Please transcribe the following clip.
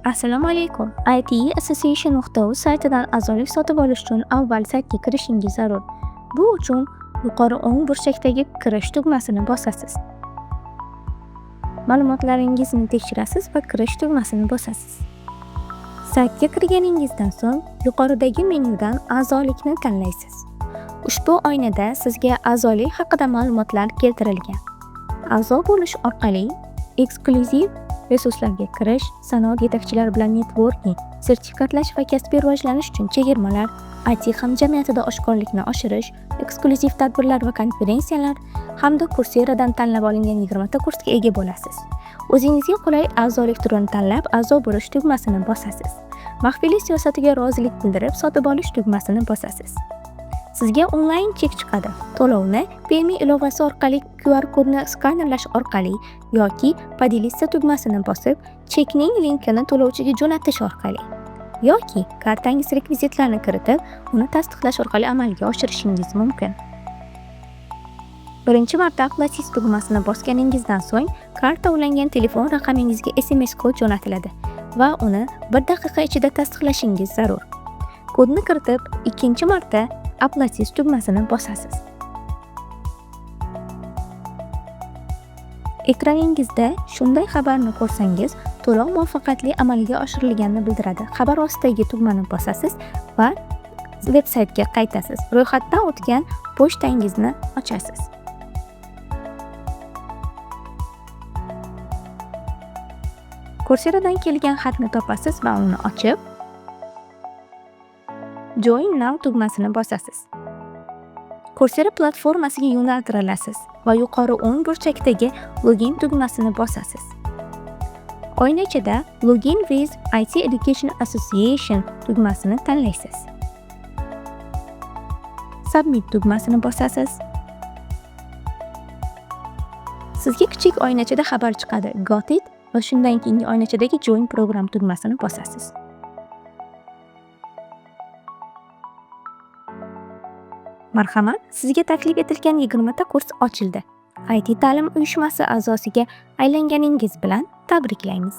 Assalomu alaykum. ITE Association.uz saytidan a'zolik sotib olish uchun avval saytga kirishingiz zarur. Bu uchun yuqori o'ng burchakdagi kirish tugmasini bosasiz. Ma'lumotlaringizni tekshirasiz va kirish tugmasini bosasiz. Saytga kirganingizdan so'ng yuqoridagi menyudan a'zolikni tanlaysiz. Ushbu oynada sizga a'zolik haqida ma'lumotlar keltirilgan. A'zo bo'lish orqali eksklyuziv resurslarga kirish, sanoat yetakchilari bilan networking, sertifikatlash va kasbiy rivojlanish uchun chegirmalar, IT hamjamiyatida oshkorlikni oshirish, eksklyuziv tadbirlar va konferensiyalar hamda Courseradan tanlab olingan 20 ta kursga ega bo'lasiz. O'zingizga qulay a'zolik turini tanlab, a'zo bo'lish tugmasini bosasiz. Maxfiylik siyosatiga rozilik bildirib, sotib olish tugmasini bosasiz. Sizga onlayn chek chiqadi. To'lovni Payme ilovasi orqali QR kodni skanerlash orqali yoki Podelиться tugmasini bosib, chekning linkini to'lovchiga jo'natish orqali yoki kartangiz rekvizitlarini kiritib, uni tasdiqlash orqali amalga oshirishingiz mumkin. Birinchi marta Applatis tugmasini bosganingizdan so'ng, karta ulangan telefon raqamingizga SMS kod jo'natiladi va uni 1 daqiqa ichida tasdiqlashingiz zarur. Kodni kiritib, ikkinchi marta Applatis tugmasini bosasiz. Ekraningizda shunday xabarni ko'rsangiz, to'lov muvaffaqiyatli amalga oshirilganini bildiradi. Xabar ostidagi tugmani bosasiz va veb-saytga qaytasiz. Ro'yxatdan o'tgan pochtangizni ochasiz. Courseradan kelgan xatni topasiz va uni ochib, Join Now tugmasini bosasiz. Coursera platformasiga yo'naltirilasiz va yuqori o'ng burchakdagi Login tugmasini bosasiz. Oyna ichida Login with IT Education Association tugmasini tanlaysiz. Submit tugmasini bosasiz. Sizga kichik oynachada xabar chiqadi. Got it va shundan keyingi oynachadagi Join Program tugmasini bosasiz. Marhamat, sizga taklif etilgan 20 ta kurs ochildi. IT ta'lim uyushmasi a'zosiga aylanganingiz bilan tabriklaymiz.